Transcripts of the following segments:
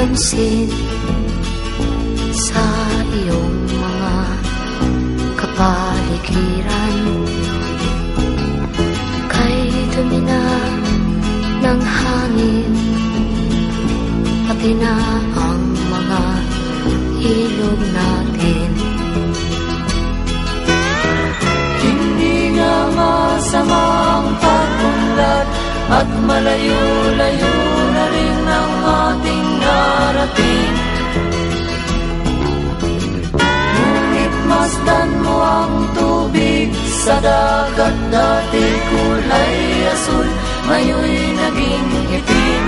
pansin sa iyong mga kapaligiran. Kay dumi na ng hangin, pati na ang mga ilog natin. Hindi nga masama ang pag-unlad, at malayo-layo na rin ang ating narating. Ngunit masdan mo ang tubig sa dagat, dati kulay asul, ngayon'y naging itim.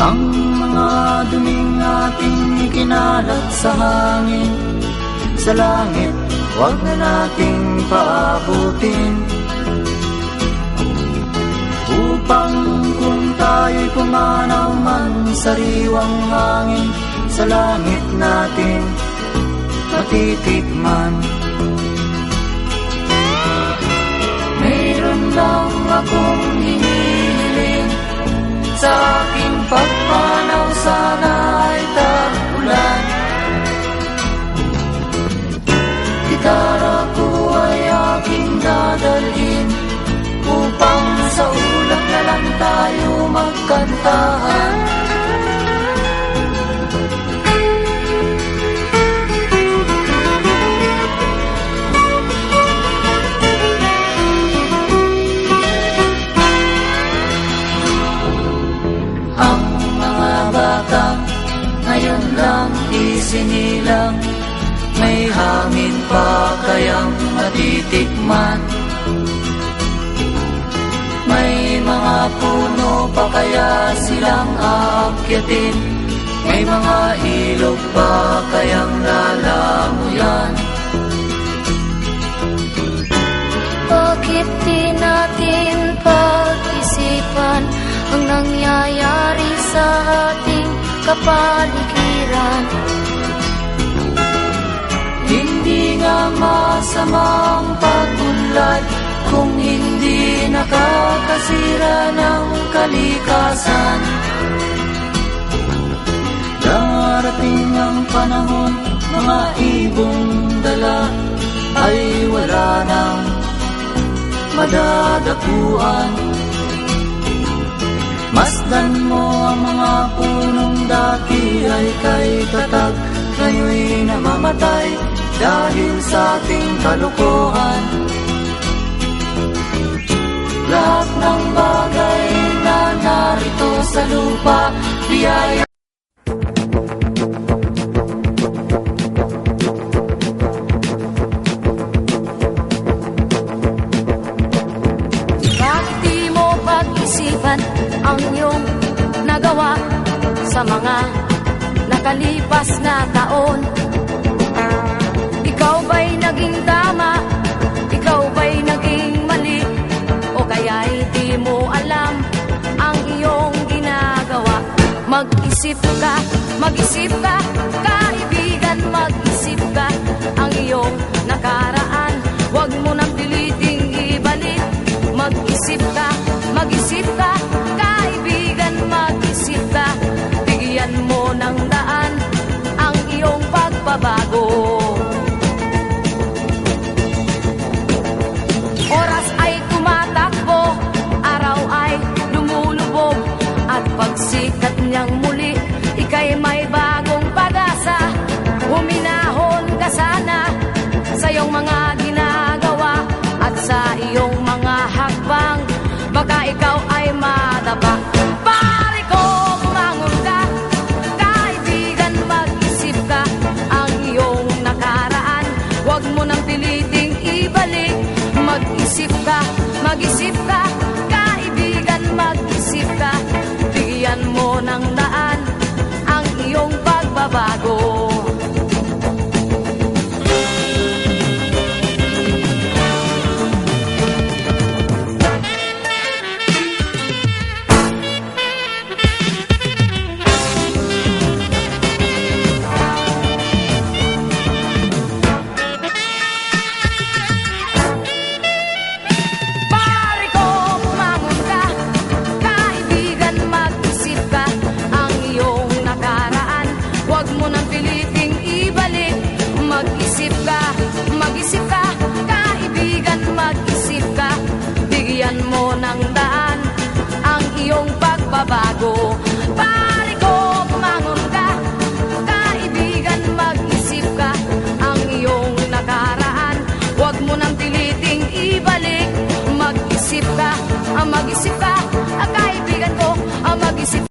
Ang mga duming ating ikinalat sa hangin, sa langit, huwag na nating paabutin. Upang kung tayo'y pumanaw man sariwang hangin, sa langit natin matitikman. Mayroon lang akong hinihiling, sa aking pagpanaw sana ay tag-ulan. Gitara ko ay aking dadalhin, upang sa ulap na lang tayo magkantahan. Ang mga batang ngayon lang isinilang, may hangin pa kayang matitikman? May mga puno pa kaya silang aakyatin? May mga ilog pa kayang lalamuyan? Bakit di natin pag-isipan ang nangyayari sa ating kapaligiran? Hindi nga masama ang pag-unlad, kung hindi nakakasira ng kalikasan. Darating ang panahon, mga ibong dala ay wala nang madadapuan. Masdan mo ang mga punong dati ay kay tatag, ngayon'y namamatay dahil sa ating kalokohan. Lahat ng bagay na narito sa lupa, biyaya. Bakit di mo pag-isipan ang iyong nagawa sa mga nakalipas na taon? Ikaw ba'y naging tama? Ikaw ba'y naging mali? O kaya'y di mo alam ang iyong ginagawa? Mag-isip ka, kaibigan, mag-isip ka ang iyong nakaraan. Huwag mo nang piliting ibalik. Mag-isip ka, kaibigan, mag-isip ka. Bigyan mo ng daan ang iyong pagbabago. Oras ay tumatakbo, araw ay lumulubog, at pagsikat niyang muli, ika'y may bagong pag-asa. Huminahon ka sana sa iyong mga ginagawa at sa iyong mga hakbang, baka ikaw ay madapa. Pare ko, bumangon ka, kaibigan, mag-isip ka ang iyong nakaraan. Huwag mo nang piliting ibalik. Mag-isip ka, kaibigan, mag-isip ka. Bigyan mo ng daan ang iyong pagbabago. Pare ko, bumangon ka, kaibigan, mag-isip ka. binigyan mo ng daan ang iyong pagbabago. Pare ko, bumangon ka, kaibigan, mag-isip ka ang iyong nakaraan. Huwag mo nang piliting ibalik. Mag-isip ka, kaibigan ko, mag-isip